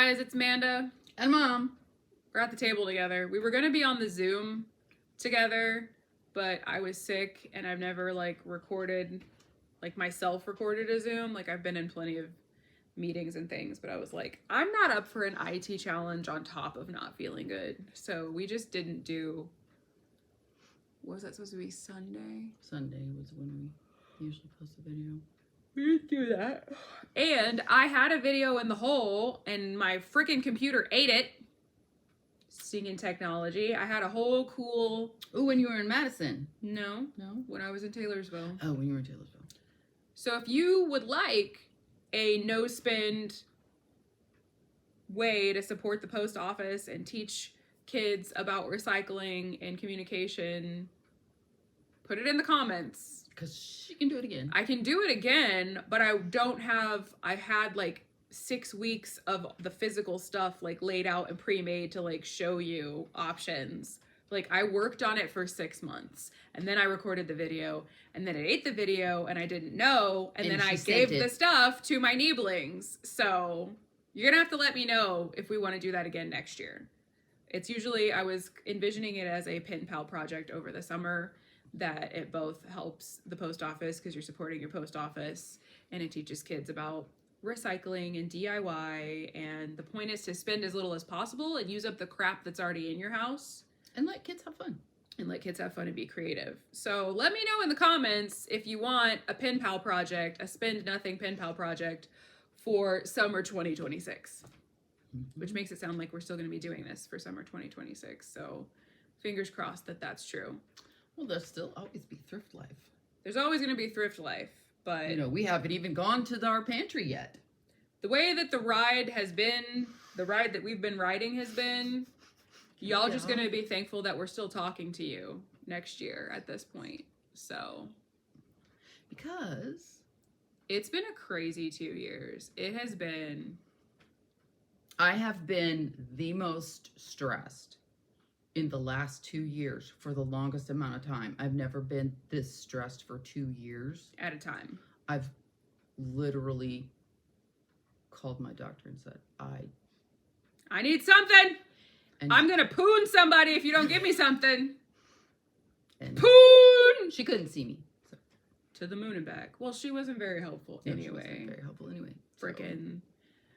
guys, it's Manda and Mom. We're at the table together. We were gonna be on the Zoom together, but I was sick and I've never recorded, myself recorded a Zoom. I've been in plenty of meetings and things, but I was like, I'm not up for an IT challenge on top of not feeling good. So we just didn't do, what was that supposed to be, Sunday? Sunday was when we usually post a video. We didn't do that. And I had a video in the hole and my freaking computer ate it. Singing technology. I had a whole cool... Oh, when you were in Madison. No. No? When I was in Taylorsville. Oh, when you were in Taylorsville. So if you would like a no-spend way to support the post office and teach kids about recycling and communication, put it in the comments. Because she can do it again. I can do it again, but I don't have... I had 6 weeks of the physical stuff laid out and pre-made to show you options. I worked on it for 6 months and then I recorded the video and then it ate the video and I didn't know and then I gave the stuff to my Nieblings. So you're gonna have to let me know if we want to do that again next year. It's usually, I was envisioning it as a pen pal project over the summer, that it both helps the post office because you're supporting your post office and it teaches kids about recycling and DIY, and the point is to spend as little as possible and use up the crap that's already in your house and let kids have fun and be creative. So let me know in the comments if you want a pen pal project, a spend nothing pen pal project for summer 2026, which makes it sound like we're still going to be doing this for summer 2026. So fingers crossed that that's true. Well, there's still always be thrift life. There's always going to be thrift life. But we haven't even gone to our pantry yet. The way that the ride that we've been riding has been, y'all just gonna be thankful that we're still talking to you next year at this point. So, because it's been a crazy 2 years. It has been. I have been the most stressed in the last 2 years for the longest amount of time. I've never been this stressed for 2 years at a time. I've literally called my doctor and said, I need something. And I'm going to poon somebody if you don't give me something. And poon! She couldn't see me. So. To the moon and back. Well, she wasn't very helpful anyway. She wasn't very helpful anyway. Frickin'.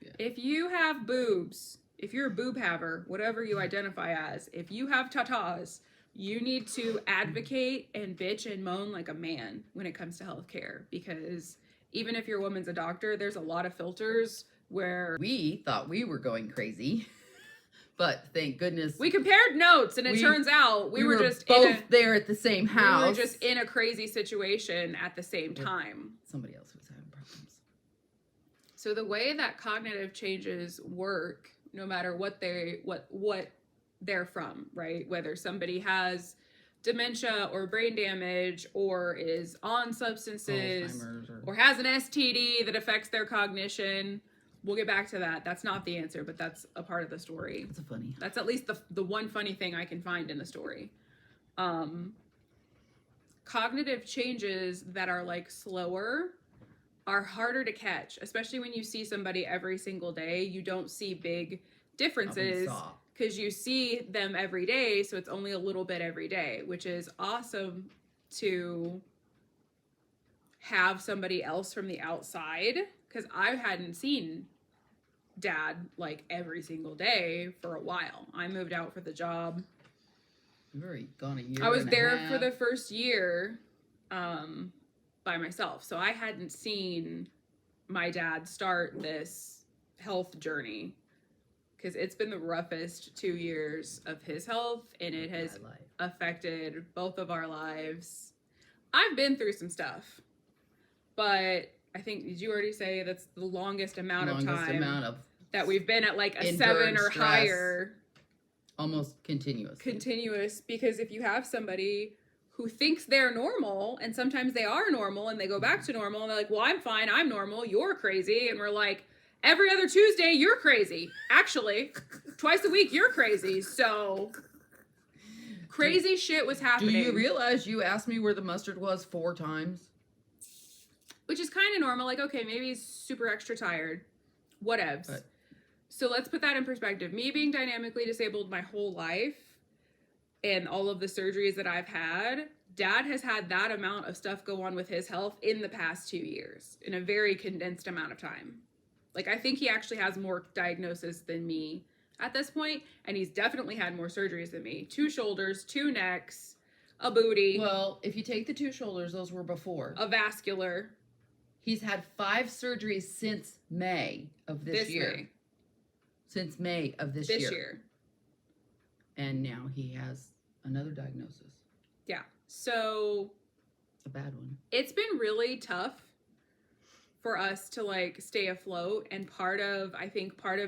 So, yeah. If you have boobs, if you're a boob haver, whatever you identify as, if you have tatas, you need to advocate and bitch and moan like a man when it comes to healthcare. Because even if your woman's a doctor, there's a lot of filters where... We thought we were going crazy. But thank goodness... We compared notes and it turns out we were just both there at the same house. We were just in a crazy situation at the same time. Somebody else was having problems. So the way that cognitive changes work... no matter what they're from, right? Whether somebody has dementia or brain damage or is on substances or has an STD that affects their cognition. We'll get back to that. That's not the answer, but that's a part of the story. That's at least the one funny thing I can find in the story. Cognitive changes that are slower are harder to catch, especially when you see somebody every single day. You don't see big differences because you see them every day, so it's only a little bit every day, which is awesome to have somebody else from the outside, because I hadn't seen Dad every single day for a while. I moved out for the job. You've already gone a year. I was there for the first year by myself, so I hadn't seen my dad start this health journey, because it's been the roughest 2 years of his health, and it has affected both of our lives. I've been through some stuff, but I think, did you already say that's the longest amount of time that we've been at a 7 or higher? Almost continuous. Because if you have somebody who thinks they're normal, and sometimes they are normal, and they go back to normal, and they're like, well, I'm fine, I'm normal, you're crazy, and we're like, every other Tuesday, you're crazy. Actually, twice a week, you're crazy. So, crazy shit was happening. Do you realize you asked me where the mustard was 4 times? Which is kind of normal. Okay, maybe he's super extra tired. Whatevs. So let's put that in perspective. Me being dynamically disabled my whole life and all of the surgeries that I've had, Dad has had that amount of stuff go on with his health in the past 2 years in a very condensed amount of time. Like, I think he actually has more diagnosis than me at this point, and he's definitely had more surgeries than me. 2 shoulders, 2 necks, a booty. Well, if you take the 2 shoulders, those were before. A vascular. He's had 5 surgeries since May of this year. May. Since May of this year. And now he has another diagnosis. Yeah. So. A bad one. It's been really tough for us to like stay afloat. And part of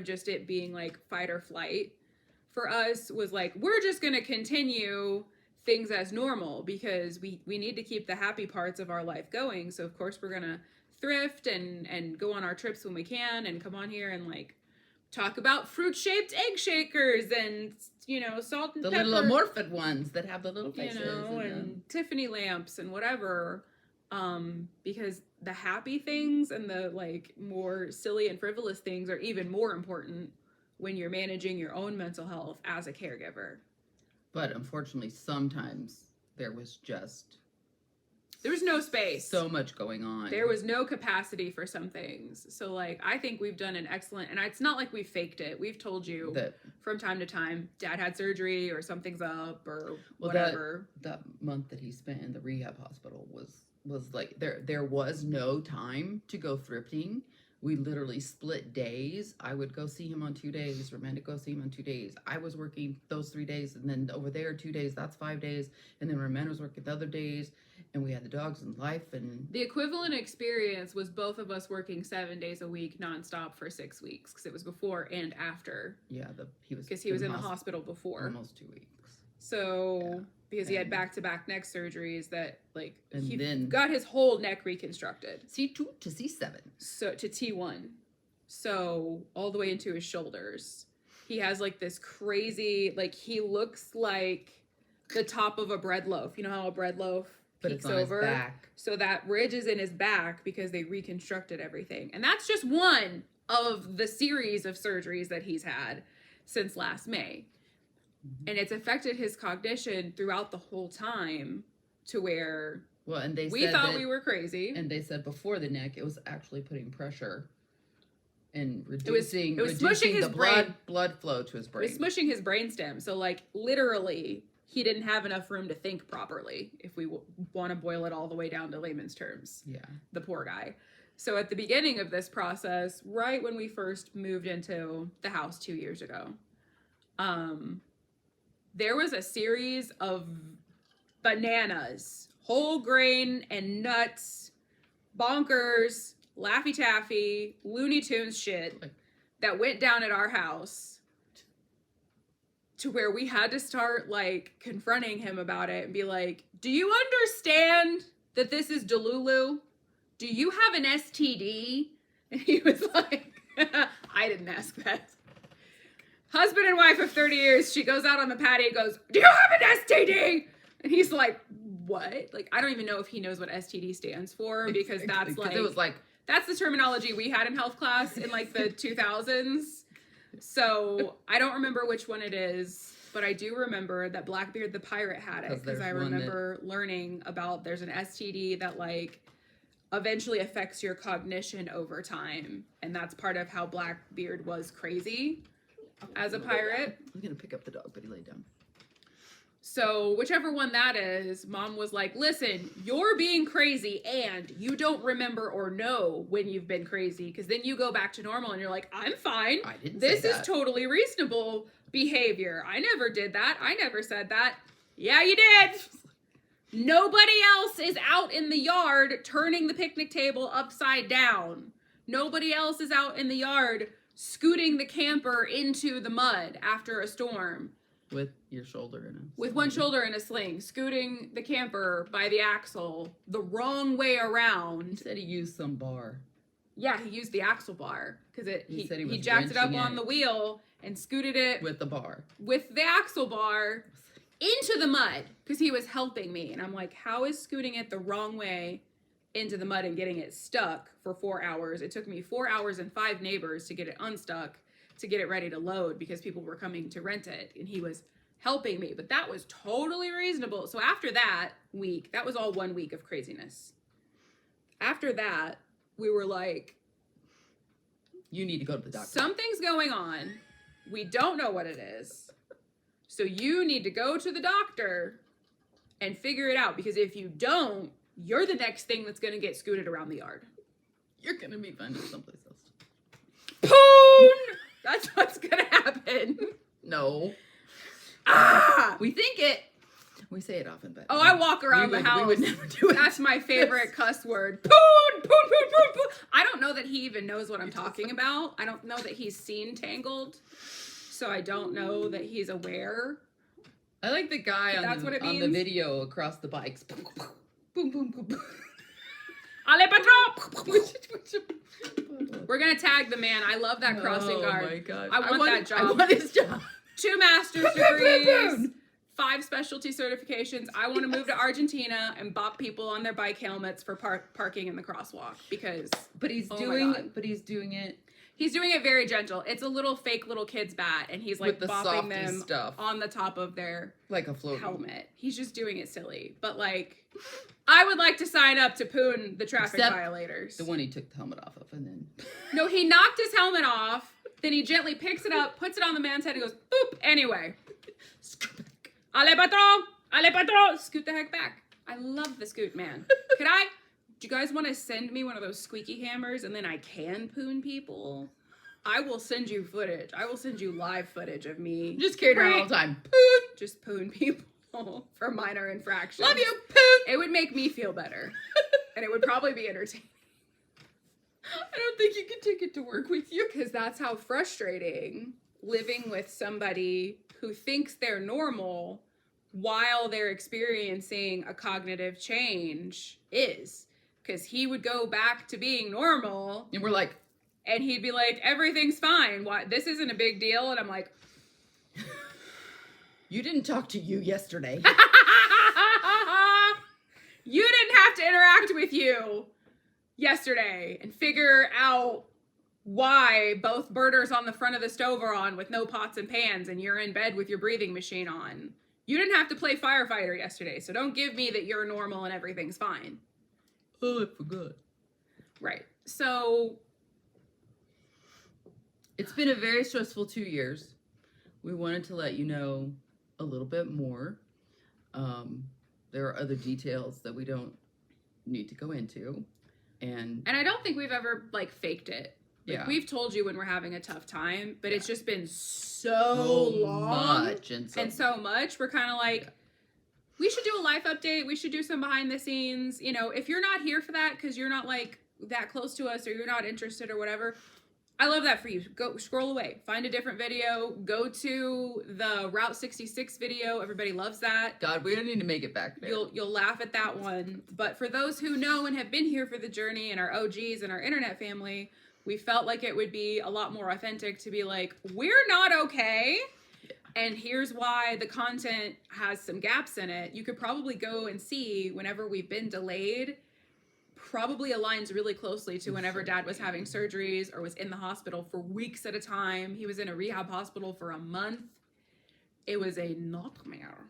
just it being like fight or flight for us was like, we're just going to continue things as normal because we need to keep the happy parts of our life going. So of course we're going to thrift and go on our trips when we can and come on here and like talk about fruit-shaped egg shakers and, you know, salt and the pepper. little amorphous ones that have the little faces. You know, and Tiffany lamps and whatever. Because the happy things and the like more silly and frivolous things are even more important when you're managing your own mental health as a caregiver. But unfortunately, sometimes there was no space. So much going on. There was no capacity for some things. So like, I think we've done an excellent, and it's not like we faked it. We've told you that from time to time, Dad had surgery or something's up or whatever. That month that he spent in the rehab hospital was like, there was no time to go thrifting. We literally split days. I would go see him on 2 days. Ramanda go see him on 2 days. I was working those 3 days, and then over there 2 days. That's 5 days, and then Ramanda was working the other days, and we had the dogs and life. And the equivalent experience was both of us working 7 days a week nonstop for 6 weeks because it was before and after. Yeah, he was in the hospital before almost 2 weeks. So. Yeah. Because he had back-to-back neck surgeries that, like, he then got his whole neck reconstructed. C2 to C7. So, to T1. So, all the way into his shoulders. He has, like, this crazy, like, he looks like the top of a bread loaf. You know how a bread loaf peeks over? His back. So, that ridge is in his back because they reconstructed everything. And that's just one of the series of surgeries that he's had since last May. And it's affected his cognition throughout the whole time to where we thought we were crazy. And they said before the neck, it was actually putting pressure and reducing the blood flow to his brain. It was smushing his brainstem. So like literally he didn't have enough room to think properly if we want to boil it all the way down to layman's terms. Yeah. The poor guy. So at the beginning of this process, right when we first moved into the house 2 years ago, there was a series of bananas, whole grain and nuts, bonkers, Laffy Taffy, Looney Tunes shit that went down at our house to where we had to start like confronting him about it and be like, do you understand that this is Delulu? Do you have an STD? And he was like, I didn't ask that. Husband and wife of 30 years, she goes out on the patio and goes, do you have an STD? And he's like, what? Like, I don't even know if he knows what STD stands for because that's like, it was like, that's the terminology we had in health class in like the 2000s. So I don't remember which one it is, but I do remember that Blackbeard the pirate had it because I remember learning about there's an STD that like eventually affects your cognition over time. And that's part of how Blackbeard was crazy. As a pirate. I was gonna pick up the dog, but he laid down. So whichever one that is, Mom was like, listen, you're being crazy and you don't remember or know when you've been crazy because then you go back to normal and you're like, I'm fine. I didn't This say is that. totally reasonable behavior. I never did that. I never said that. Yeah, you did. Nobody else is out in the yard turning the picnic table upside down. Nobody else is out in the yard scooting the camper into the mud after a storm. With your shoulder in it. With one shoulder in a sling, scooting the camper by the axle the wrong way around. He said he used some bar. Yeah, he used the axle bar because he jacked it wrenching up on the wheel and scooted it with the bar. With the axle bar into the mud because he was helping me. And I'm like, how is scooting it the wrong way into the mud and getting it stuck for 4 hours? It took me 4 hours and 5 neighbors to get it unstuck to get it ready to load because people were coming to rent it, and he was helping me. But that was totally reasonable. So after that week, that was all 1 week of craziness. After that, we were like, you need to go to the doctor. Something's going on. We don't know what it is. So you need to go to the doctor and figure it out, because if you don't, you're the next thing that's going to get scooted around the yard. You're going to be finding someplace else. Poon! That's what's going to happen. No. Ah! We think it. We say it often, but... Oh, I walk around the house. We would never do it. That's my favorite cuss word. Poon! Poon, poon, poon, poon. I don't know that he even knows what I'm talking about. I don't know that he's seen Tangled. So I don't know that he's aware. I like the guy on the video across the bikes. Boom, boom, boom, boom. Allez, patron! We're going to tag the man. I love that crossing guard. Oh, my God. I want that job. I want his job. 2 master's degrees. 5 specialty certifications. I want to move to Argentina and bop people on their bike helmets for parking in the crosswalk, because but he's doing it. He's doing it very gentle. It's a little fake little kid's bat, and he's like bopping them on the top of their like a floating helmet. He's just doing it silly. But like, I would like to sign up to poon the traffic violators. The one he took the helmet off of, and then no, he knocked his helmet off. Then he gently picks it up, puts it on the man's head, and goes boop. Anyway. Allez, patron! Allez, patron! Scoot the heck back. I love the scoot, man. Do you guys want to send me one of those squeaky hammers and then I can poon people? I will send you footage. I will send you live footage of me. Just carried around all the time. Poon! Just poon people for minor infractions. Love you, poon! It would make me feel better. And it would probably be entertaining. I don't think you can take it to work with you. Because that's how frustrating living with somebody who thinks they're normal while they're experiencing a cognitive change is. Because he would go back to being normal. And we're like... And he'd be like, everything's fine. Why? This isn't a big deal. And I'm like... You didn't talk to you yesterday. You didn't have to interact with you yesterday and figure out why both burners on the front of the stove are on with no pots and pans and you're in bed with your breathing machine on. You didn't have to play firefighter yesterday, so don't give me that you're normal and everything's fine. Oh, I forgot. Right. So... It's been a very stressful 2 years. We wanted to let you know a little bit more. There are other details that we don't need to go into. And I don't think we've ever, like, faked it. Like, yeah. We've told you when we're having a tough time, but it's just been so long much and so much. We're kind of like, we should do a life update. We should do some behind the scenes. You know, if you're not here for that because you're not, like, that close to us or you're not interested or whatever, I love that for you. Go scroll away. Find a different video. Go to the Route 66 video. Everybody loves that. God, we don't need to make it back there. You'll laugh at that one. But for those who know and have been here for the journey and our OGs and our internet family, we felt like it would be a lot more authentic to be like, we're not okay. Yeah. And here's why the content has some gaps in it. You could probably go and see whenever we've been delayed, probably aligns really closely to whenever Dad was having surgeries or was in the hospital for weeks at a time. He was in a rehab hospital for a month. It was a nightmare.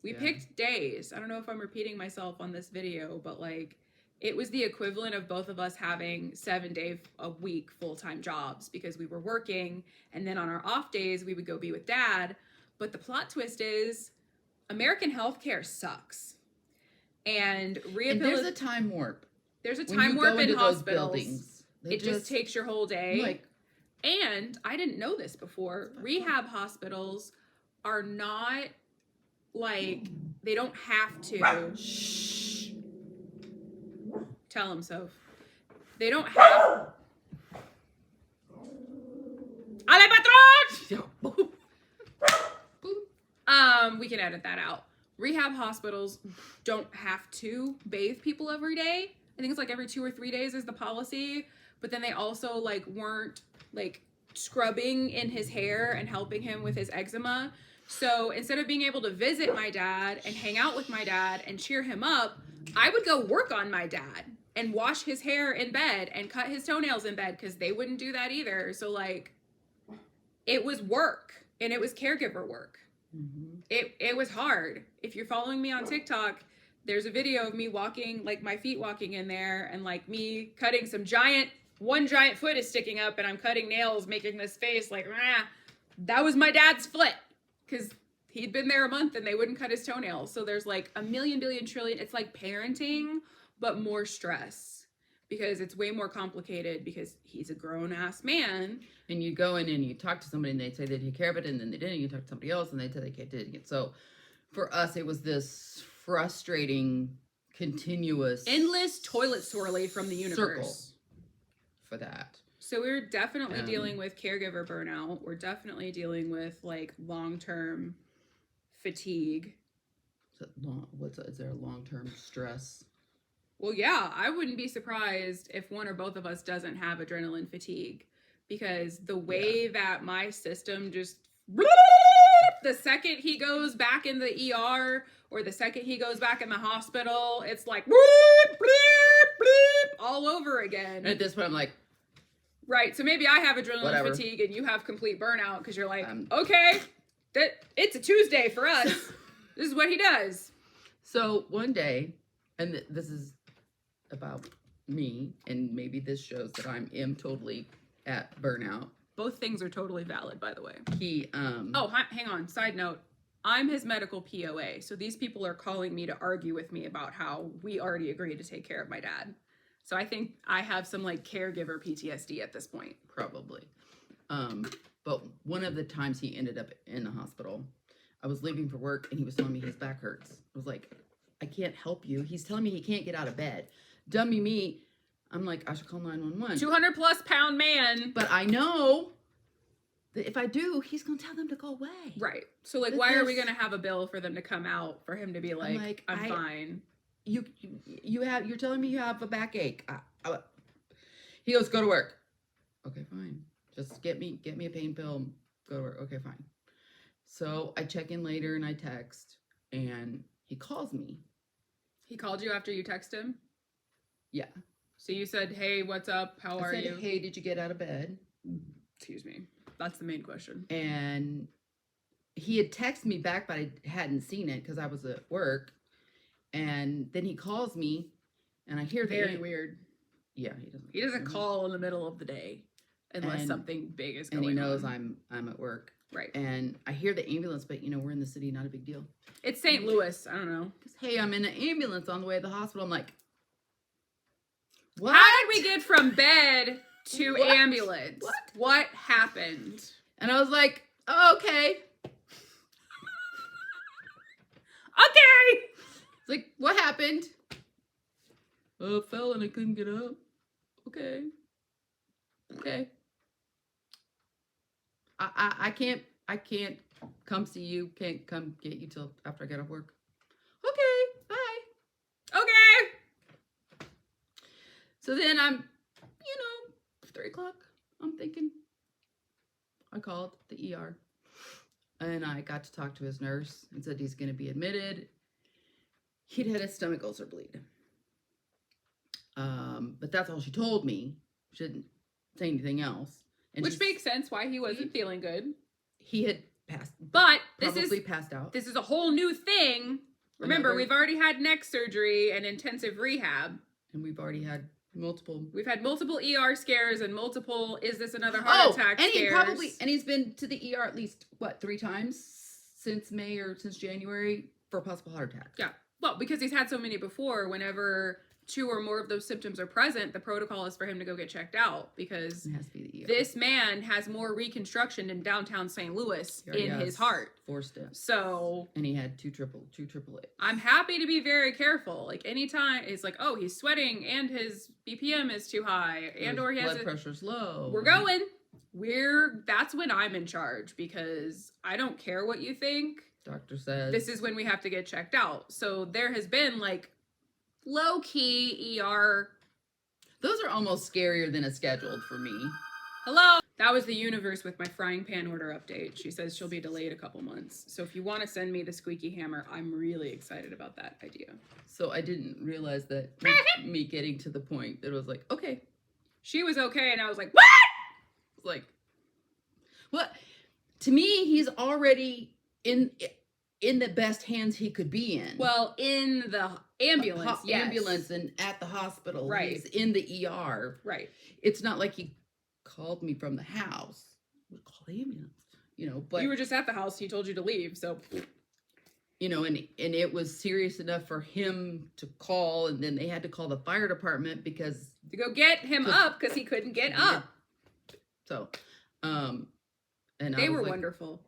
We picked days. I don't know if I'm repeating myself on this video, but like, it was the equivalent of both of us having 7-day-a-week full-time jobs because we were working, and then on our off days, we would go be with Dad. But the plot twist is American healthcare sucks. And there's a time warp. There's a time warp in hospitals. Buildings, it just takes your whole day. And I didn't know this before. Rehab hospitals are not like, they don't have to. Shh. Tell them, Soph. They don't have. Allez, patron! We can edit that out. Rehab hospitals don't have to bathe people every day. I think it's like every 2 or 3 days is the policy. But then they also like weren't like scrubbing in his hair and helping him with his eczema. So instead of being able to visit my dad and hang out with my dad and cheer him up, I would go work on my dad and wash his hair in bed and cut his toenails in bed because they wouldn't do that either. So like, it was work, and it was caregiver work. Mm-hmm. It was hard. If you're following me on TikTok, there's a video of me walking, like my feet walking in there, and like me cutting one giant foot is sticking up, and I'm cutting nails, making this face like, ah. That was my dad's foot, because he'd been there a month and they wouldn't cut his toenails. So there's like a million, billion, trillion. It's like parenting, but more stress, because it's way more complicated, because he's a grown ass man. And you go in and you talk to somebody and they say they take care of it, and then they didn't. You talk to somebody else and they say they didn't. So for us, it was this frustrating, continuous, endless toilet swirly from the universe. Circle for that. So we're definitely dealing with caregiver burnout. We're definitely dealing with like long-term fatigue. Is there a long-term stress? Well, yeah, I wouldn't be surprised if one or both of us doesn't have adrenaline fatigue, because the way that my system just, the second he goes back in the ER or the second he goes back in the hospital, it's like all over again. And at this point, I'm like, right, so maybe I have adrenaline fatigue and you have complete burnout, because you're like, okay, it's a Tuesday for us. This is what he does. So one day, and this is about me, and maybe this shows that I am totally at burnout. Both things are totally valid, by the way. Oh, hang on. Side note. I'm his medical POA, so these people are calling me to argue with me about how we already agreed to take care of my dad. So I think I have some like caregiver PTSD at this point. Probably. But one of the times he ended up in the hospital, I was leaving for work and he was telling me his back hurts. I was like, I can't help you. He's telling me he can't get out of bed. Dummy me. I'm like, I should call 911. 200 plus pound man. But I know that if I do, he's going to tell them to go away. Right. So like, why are we going to have a bill for them to come out, for him to be like, I'm fine. You're telling me you have a backache. He goes, go to work. Okay, fine. Just get me a pain pill. Go to work. Okay, fine. So I check in later and I text, and he calls me. He called you after you text him? Yeah. So you said, hey, what's up? How are you? Hey, did you get out of bed? Excuse me. That's the main question. And he had texted me back, but I hadn't seen it because I was at work. And then he calls me, and I hear very weird. Yeah, he doesn't call in the middle of the day unless something big is going on. And he knows I'm at work. Right. And I hear the ambulance, but we're in the city, not a big deal. It's St. Louis. I don't know. Hey, I'm in an ambulance on the way to the hospital. I'm like, what? How did we get from bed to ambulance? What happened? And I was like, oh, okay. Okay. It's like, what happened? I fell and I couldn't get up. Okay. I can't come see you. Can't come get you till after I get off work. Okay, bye. Okay. So then I'm, 3 o'clock. I'm thinking. I called the ER. And I got to talk to his nurse and said he's going to be admitted. He'd had a stomach ulcer bleed. But that's all she told me. She didn't say anything else. And which makes sense why he wasn't feeling good. He had passed. But probably passed out. This is a whole new thing. Remember, we've already had neck surgery and intensive rehab. And we've already had multiple. We've had multiple ER scares and multiple, is this another heart attack scares? And he's been to the ER at least, 3 times since May or since January for a possible heart attack. Yeah. Well, because he's had so many before, whenever 2 or more of those symptoms are present, the protocol is for him to go get checked out, because it has to be the ER. This man has more reconstruction in downtown St. Louis in his heart. 4 stents. So. And he had 2 AAA. I'm happy to be very careful. Like anytime it's like, oh, he's sweating and his BPM is too high, and or he has blood pressure's low. We're going. That's when I'm in charge, because I don't care what you think. Doctor says this is when we have to get checked out. So there has been like low-key ER. Those are almost scarier than a scheduled for me. Hello. That was the universe with my frying pan order update. She says she'll be delayed a couple months. So if you want to send me the squeaky hammer, I'm really excited about that idea. So I didn't realize that me getting to the point that it was like, okay. She was okay, and I was like, what? Like, what? to me, he's already in the best hands he could be in. Well, in the ambulance, yes. Ambulance and at the hospital. Right. He's in the ER. Right. It's not like he called me from the house. We'll call the ambulance. But you were just at the house. He told you to leave, so. And it was serious enough for him to call, and then they had to call the fire department because to go get him up because he couldn't get up. So, and they were wonderful.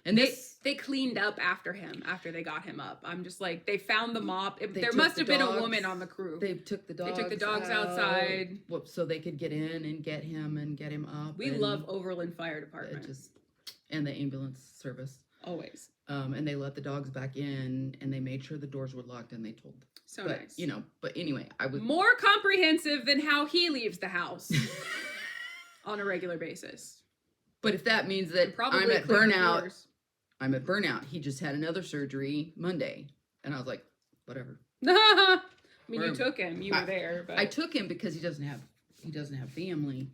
And they cleaned up after him after they got him up. I'm just like, they found the mop. There must have been a woman on the crew. They took the dogs. They took the dogs outside so they could get in and get him up. We love Overland Fire Department. And the ambulance service. Always. And they let the dogs back in, and they made sure the doors were locked, and they told them. So nice. But anyway, I was more comprehensive than how he leaves the house on a regular basis. But if that means that I'm at burnout, he just had another surgery Monday, and I was like, whatever. I mean, you took him. You were there. But I took him because he doesn't have family,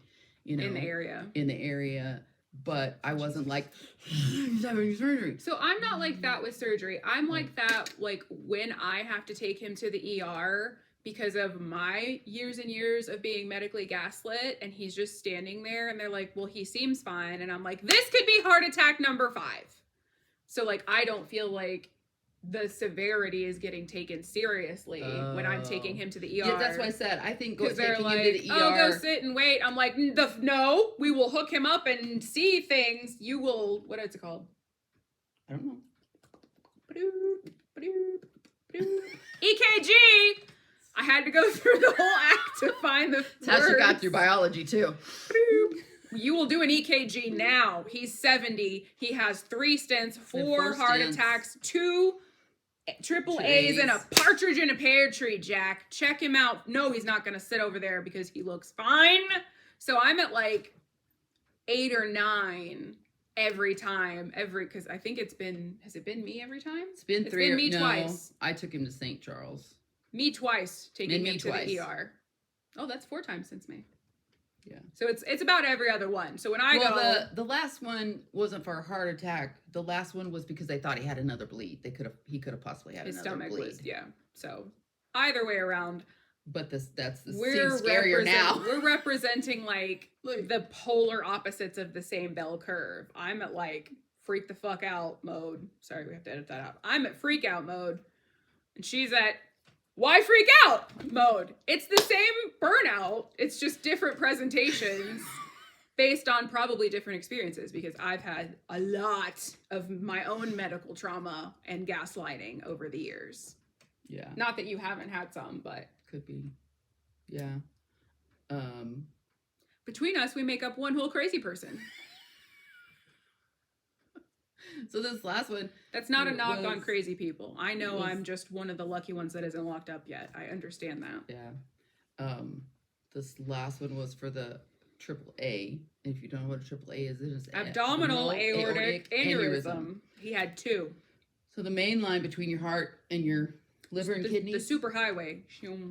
in the area. But I wasn't like, he's having surgery. So I'm not like that with surgery. I'm like that, like, when I have to take him to the ER because of my years and years of being medically gaslit, and he's just standing there, and they're like, well, he seems fine. And I'm like, this could be heart attack number 5. So, like, I don't feel like the severity is getting taken seriously when I'm taking him to the ER. Yeah, that's what I said. I think taking him like, to the ER. Oh, go sit and wait. I'm like, no, we will hook him up and see things. You will, what is it called? I don't know. EKG. I had to go through the whole act to find the That's how she got through biology too. You will do an EKG now. He's 70. He has 3 stents, 4 heart attacks, 2 triple A's, and a partridge in a pear tree, Jack. Check him out. No, he's not going to sit over there because he looks fine. So I'm at like 8 or 9 every time. Because I think has it been me every time? It's been me twice. I took him to St. Charles. Me twice, taking him to the ER. Oh, that's 4 times since May. Yeah. So it's about every other one. So when I go, the last one wasn't for a heart attack. The last one was because they thought he had another bleed. He could have possibly had another bleed. His stomach was, yeah. So either way around. But seems scarier now. We're representing like the polar opposites of the same bell curve. I'm at like freak the fuck out mode. Sorry, we have to edit that out. I'm at freak out mode, and she's at why freak out mode. It's the same burnout. It's just different presentations based on probably different experiences, because I've had a lot of my own medical trauma and gaslighting over the years. Yeah. Not that you haven't had some, but could be. Yeah. Between us, we make up one whole crazy person. So this last one. That's not a knock on crazy people. I know I'm just one of the lucky ones that isn't locked up yet. I understand that. Yeah. This last one was for the triple A. If you don't know what a triple A is, it is abdominal aortic aneurysm. He had 2. So the main line between your heart and your liver and kidney. The superhighway.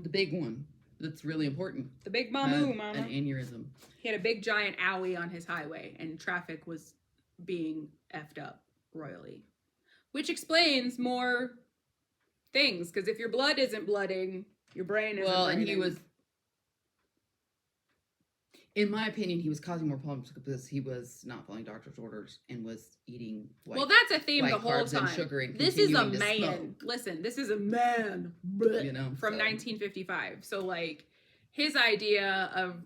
The big one. That's really important. The big mama. An aneurysm. He had a big giant owie on his highway, and traffic was being effed up royally, which explains more things, because if your blood isn't blooding, your brain isn't and he was, in my opinion, he was causing more problems because he was not following doctor's orders and was eating that's a theme the whole time. And sugar and this is a man. Smoke. Listen, this is a man. From 1955. So like his idea of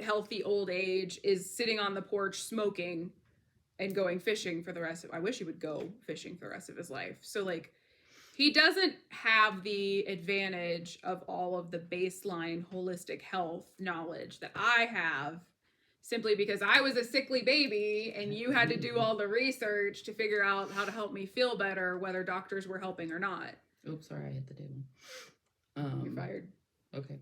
healthy old age is sitting on the porch smoking and going fishing for the rest of, I wish he would go fishing for the rest of his life. So like, he doesn't have the advantage of all of the baseline holistic health knowledge that I have, simply because I was a sickly baby and you had to do all the research to figure out how to help me feel better, whether doctors were helping or not. Oops, sorry, I hit the table. You're fired. Okay.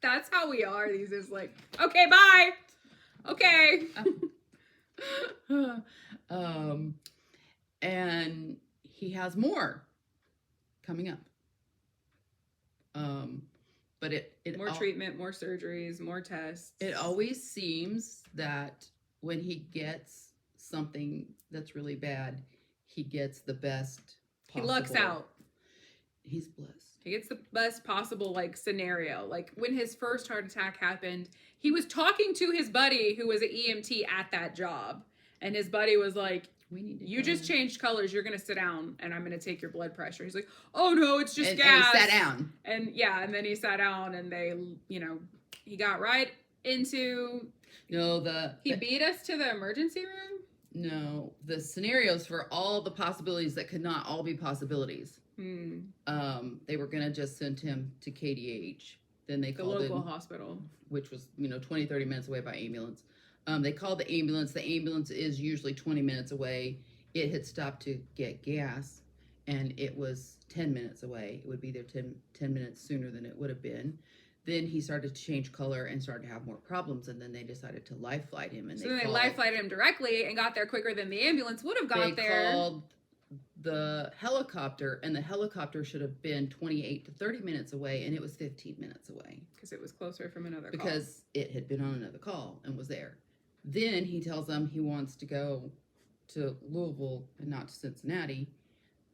That's how we are. These is like, okay, bye. Okay. And he has more coming up. But more treatment, more surgeries, more tests. It always seems that when he gets something that's really bad, he gets the best He possible. lucks out. He's blessed. He gets the best possible like scenario. Like when his first heart attack happened, he was talking to his buddy who was an EMT at that job. And his buddy was like, We need to you go. just changed colors. You're going to sit down and I'm going to take your blood pressure. He's like, oh no, it's just and gas. he sat down. And yeah, and then he sat down and they, you know, he got right into, No, he beat us to the emergency room. No, the scenarios for all the possibilities that could not all be possibilities. They were gonna just send him to KDH. Then they called the local in, hospital, which was 20-30 minutes away by ambulance. They called the ambulance. The ambulance is usually 20 minutes away. It had stopped to get gas, and it was 10 minutes away. It would be there 10 minutes sooner than it would have been. Then he started to change color and started to have more problems, and then they decided to life flight him. And so then they life flighted him directly and got there quicker than the ambulance would have got there. They called the helicopter, and the helicopter should have been 28 to 30 minutes away, and it was 15 minutes away. Because it was closer from another call. Because it had been on another call and was there. Then he tells them he wants to go to Louisville and not to Cincinnati.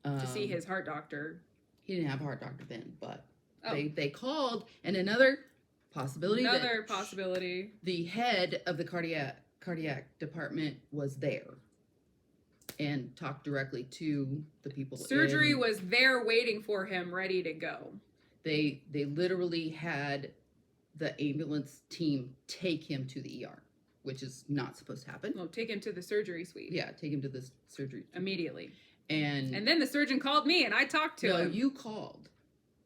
To see his heart doctor. He didn't have a heart doctor then, but Oh. they called, and another possibility. The head of the cardiac department was there and talked directly to the people. Surgery was there waiting for him, ready to go. They literally had the ambulance team take him to the ER, which is not supposed to happen. Well, take him to the surgery suite. Yeah, take him to the surgery immediately. And then the surgeon called me, and I talked to him. No, you called.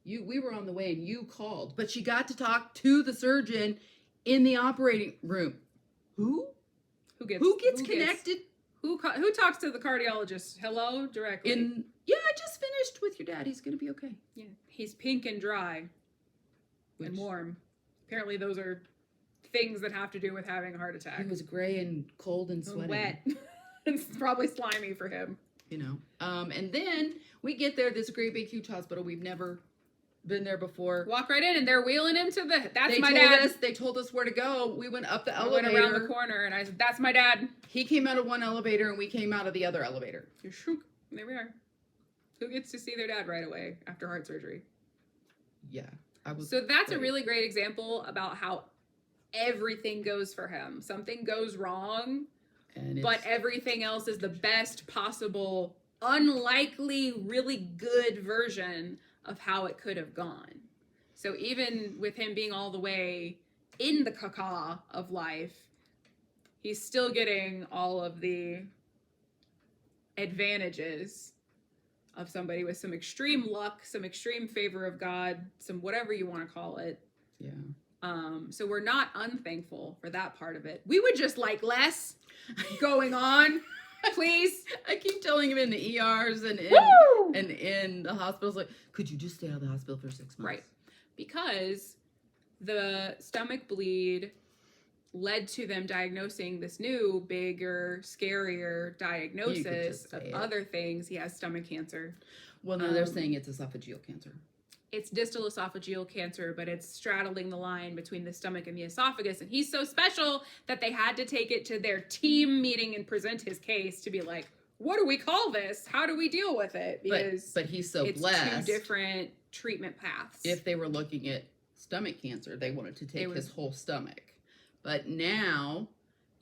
We were on the way, and you called, but she got to talk to the surgeon in the operating room. Who gets connected? Who talks to the cardiologist? Hello, directly. I just finished with your dad. He's gonna be okay. Yeah, he's pink and dry, and warm. Apparently, those are things that have to do with having a heart attack. He was gray and cold and sweaty. Wet. It's probably slimy for him. And then we get there. This great big huge hospital. We've never been there before. Walk right in, and they're wheeling him to the. That's my dad. They told us where to go. We went up the elevator. Went around the corner, and I said, "That's my dad." He came out of one elevator, and we came out of the other elevator. There we are. Who gets to see their dad right away after heart surgery? Yeah, So that's a really great example about how everything goes for him. Something goes wrong, but everything else is the best possible, unlikely, really good version of how it could have gone. So even with him being all the way in the caca of life, he's still getting all of the advantages of somebody with some extreme luck, some extreme favor of God, some whatever you want to call it. Yeah. So we're not unthankful for that part of it. We would just like less going on, please. I keep telling him in the ERs and in the hospitals, like, could you just stay out of the hospital for 6 months? Right. Because the stomach bleed led to them diagnosing this new, bigger, scarier diagnosis of other things. He has stomach cancer. Well, no, they're saying it's esophageal cancer. It's distal esophageal cancer, but it's straddling the line between the stomach and the esophagus. And he's so special that they had to take it to their team meeting and present his case to be like, what do we call this? How do we deal with it? Because but he's so it's blessed. Two different treatment paths. If they were looking at stomach cancer, they wanted to take his whole stomach. But now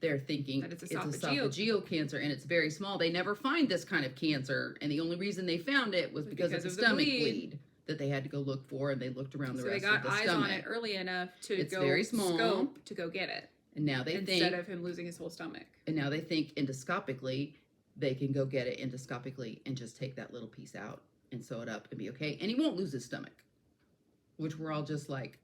they're thinking that it's esophageal cancer, and it's very small. They never find this kind of cancer, and the only reason they found it was because of the stomach bleed that they had to go look for, and they looked around the rest of the stomach. So they got eyes on it early enough to it's very small. Scope to go get it. And now they instead of him losing his whole stomach. And now they think endoscopically, they can go get it endoscopically and just take that little piece out and sew it up and be okay. And he won't lose his stomach, which we're all just like,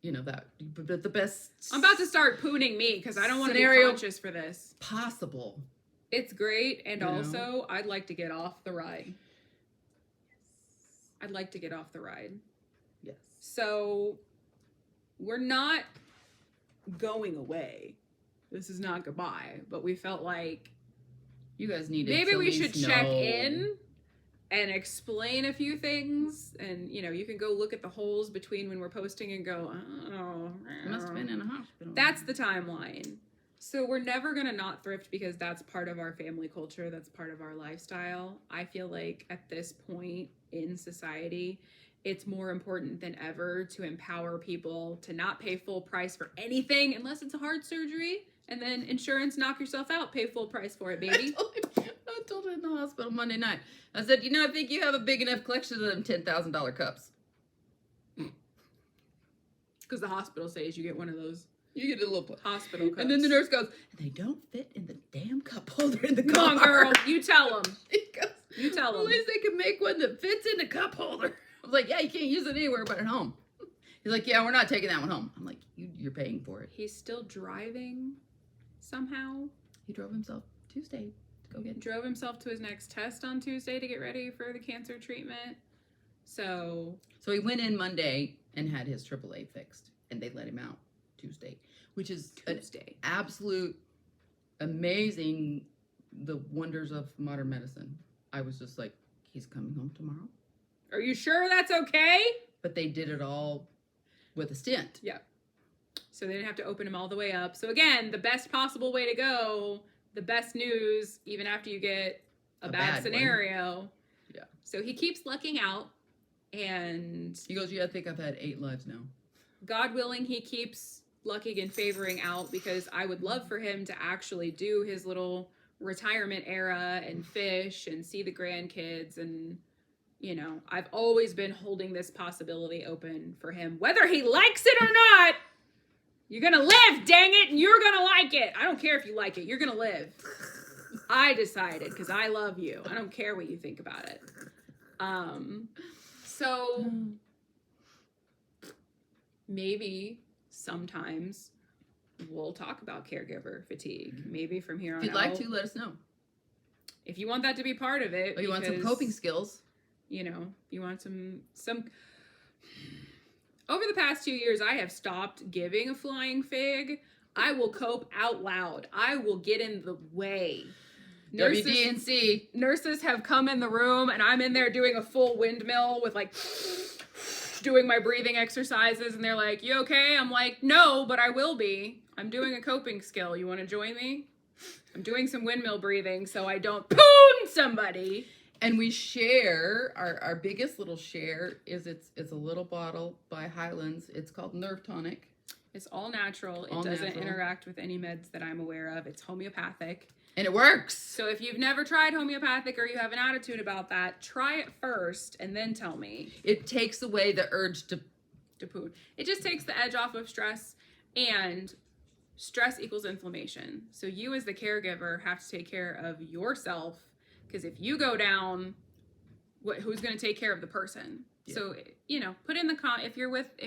but the best. I'm about to start pooning me because I don't want to be conscious for this. Possible. It's great, and also I'd like to get off the ride. I'd like to get off the ride. Yes. So we're not going away. This is not goodbye, but we felt like you guys needed. Maybe we should check in and explain a few things, and you can go look at the holes between when we're posting and go, oh, must have been in a hospital. That's the timeline. So we're never going to not thrift because that's part of our family culture. That's part of our lifestyle. I feel like at this point in society, it's more important than ever to empower people to not pay full price for anything unless it's a heart surgery. And then insurance, knock yourself out, pay full price for it, baby. I told her in the hospital Monday night. I said, I think you have a big enough collection of them $10,000 cups. Because the hospital says you get one of those. You get a little hospital cups. And then the nurse goes, they don't fit in the damn cup holder in the car. Come on, girl. You tell them. You tell them. At least they can make one that fits in the cup holder. I was like, yeah, you can't use it anywhere but at home. He's like, yeah, we're not taking that one home. I'm like, you're paying for it. He's still driving somehow. He drove himself Tuesday to go get. Drove himself to his next test on Tuesday to get ready for the cancer treatment. So he went in Monday and had his AAA fixed, and they let him out Tuesday, which is Tuesday. An absolute amazing, the wonders of modern medicine. I was just like, he's coming home tomorrow. Are you sure that's okay? But they did it all with a stent. Yeah. So they didn't have to open him all the way up. So again, the best possible way to go, the best news, even after you get a bad scenario. One. Yeah. So he keeps lucking out, and he goes, yeah, I think I've had 8 lives now. God willing, he keeps lucking and favoring out, because I would love for him to actually do his little retirement era and fish and see the grandkids. And, I've always been holding this possibility open for him, whether he likes it or not. You're going to live, dang it, and you're going to like it. I don't care if you like it. You're going to live. I decided, because I love you. I don't care what you think about it. So maybe sometimes we'll talk about caregiver fatigue. Maybe from here on out. If you'd like to, let us know. If you want that to be part of it. Or you want some coping skills. You want some... Over the past 2 years, I have stopped giving a flying fig. I will cope out loud. I will get in the way. WD&C. Nurses have come in the room, and I'm in there doing a full windmill with doing my breathing exercises, and they're like, you okay? I'm like, no, but I will be. I'm doing a coping skill. You want to join me? I'm doing some windmill breathing so I don't poon somebody. And we share, our biggest little share is it's a little bottle by Highlands. It's called Nerve Tonic. It's all natural. It doesn't interact with any meds that I'm aware of. It's homeopathic. And it works. So if you've never tried homeopathic or you have an attitude about that, try it first and then tell me. It takes away the urge to poon. It just takes the edge off of stress, and stress equals inflammation. So you as the caregiver have to take care of yourself, because if you go down, who's going to take care of the person? Yeah. So, put in the if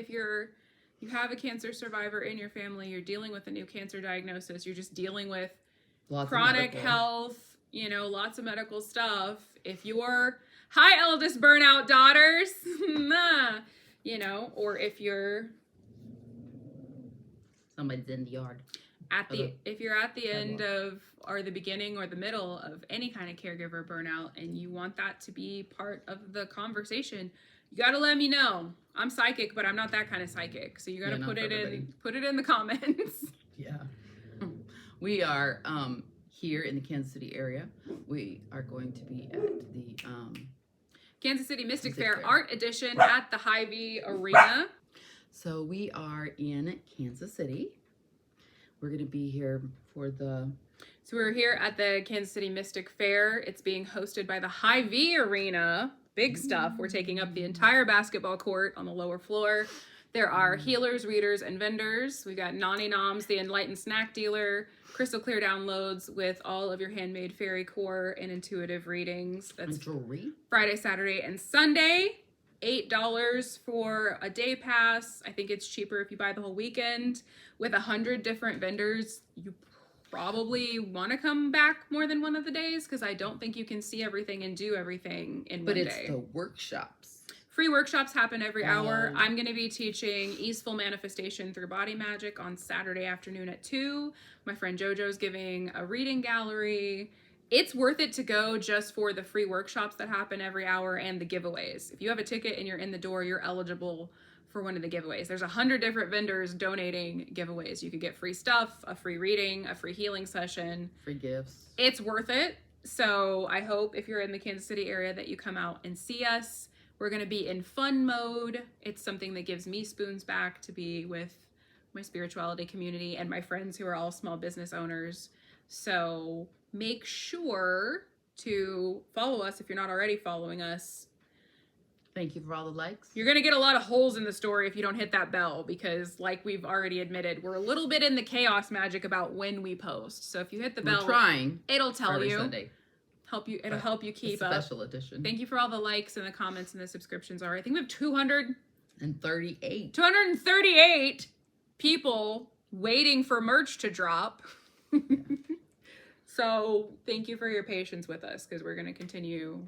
you have a cancer survivor in your family, you're dealing with a new cancer diagnosis, you're just dealing with chronic health, lots of medical stuff. If you're, hi, eldest burnout daughters, or if you're, somebody's in the yard. If you're at the end of, or the beginning or the middle of any kind of caregiver burnout, and you want that to be part of the conversation, you got to let me know. I'm psychic, but I'm not that kind of psychic. So you got to put it in the comments. Yeah. We are here in the Kansas City area. We are going to be at the Kansas City Mystic Fair Art Edition at the Hyvee Arena. So we are in Kansas City. We're going to be here for So we're here at the Kansas City Mystic Fair. It's being hosted by the Hyvee Arena. Big stuff. We're taking up the entire basketball court on the lower floor. There are healers, readers, and vendors. We got Nani Noms, the enlightened snack dealer, crystal clear downloads with all of your handmade fairy core and intuitive readings. That's jewelry. Friday, Saturday, and Sunday. $8 for a day pass. I think it's cheaper if you buy the whole weekend. With 100 different vendors, you probably want to come back more than one of the days, because I don't think you can see everything and do everything in one day. But it's the workshops. Free workshops happen every hour. I'm going to be teaching Easeful Manifestation through Body Magic on Saturday afternoon at 2. My friend JoJo's giving a reading gallery. It's worth it to go just for the free workshops that happen every hour and the giveaways. If you have a ticket and you're in the door, you're eligible for one of the giveaways. There's 100 different vendors donating giveaways. You could get free stuff, a free reading, a free healing session. Free gifts. It's worth it. So I hope if you're in the Kansas City area that you come out and see us. We're going to be in fun mode. It's something that gives me spoons back to be with my spirituality community and my friends who are all small business owners. So make sure to follow us if you're not already following us. Thank you for all the likes. You're going to get a lot of holes in the story if you don't hit that bell because, like we've already admitted, we're a little bit in the chaos magic about when we post. So if you hit the bell, We're trying. It'll tell you. Sunday. It'll help you keep up. Special edition. Thank you for all the likes and the comments and the subscriptions already. I think we have 238 people waiting for merch to drop. Yeah. So thank you for your patience with us because we're going to continue.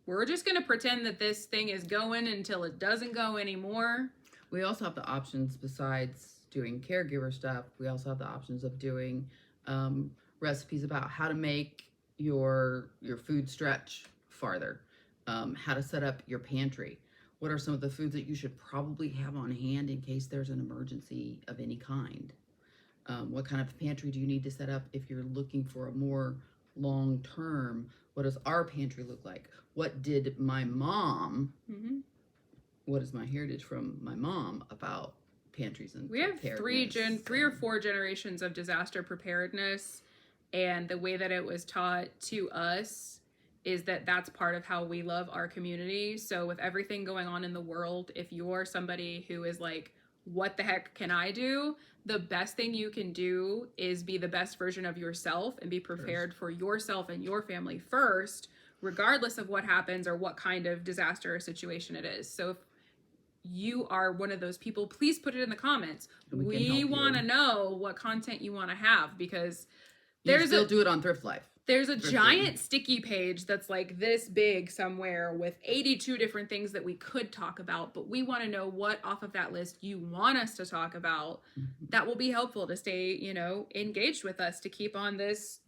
We're just going to pretend that this thing is going until it doesn't go anymore. We also have the options besides doing caregiver stuff. We also have the options of doing recipes about how to make your food stretch farther, how to set up your pantry. What are some of the foods that you should probably have on hand in case there's an emergency of any kind? What kind of pantry do you need to set up if you're looking for a more long-term? What does our pantry look like? What did my mom, what is my heritage from my mom about pantries and we have three or four generations of disaster preparedness, and the way that it was taught to us is that that's part of how we love our community. So with everything going on in the world, if you're somebody who is like, what the heck can I do? The best thing you can do is be the best version of yourself and be prepared for yourself and your family first, regardless of what happens or what kind of disaster or situation it is. So if you are one of those people, please put it in the comments. We want to know what content you want to have because still do it on Thrift Life. There's a giant sticky page that's like this big somewhere with 82 different things that we could talk about, but we want to know what off of that list you want us to talk about. That will be helpful to stay, engaged with us, to keep on this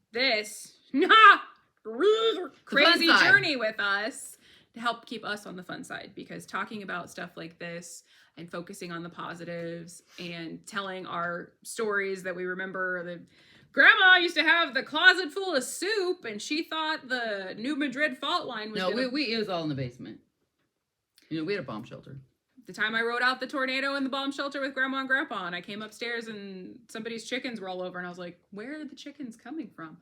crazy journey with us, to help keep us on the fun side, because talking about stuff like this and focusing on the positives and telling our stories that we remember. The grandma used to have the closet full of soup and she thought the New Madrid fault line was it was all in the basement. We had a bomb shelter. The time I rode out the tornado in the bomb shelter with grandma and grandpa, and I came upstairs and somebody's chickens were all over and I was like, where are the chickens coming from?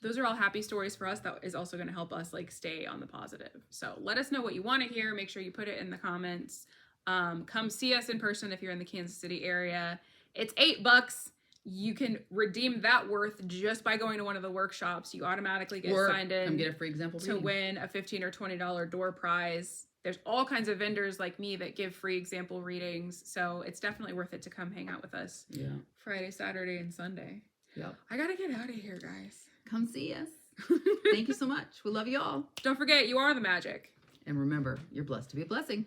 Those are all happy stories for us. That is also going to help us stay on the positive. So let us know what you want to hear. Make sure you put it in the comments. Come see us in person if you're in the Kansas City area. It's $8. You can redeem that worth just by going to one of the workshops. You automatically get signed in. Come get a free example to win a $15 or $20 door prize. There's all kinds of vendors like me that give free example readings. So it's definitely worth it to come hang out with us. Yeah. Friday, Saturday, and Sunday. Yeah. I got to get out of here, guys. Come see us. Thank you so much. We love you all. Don't forget, you are the magic. And remember, you're blessed to be a blessing.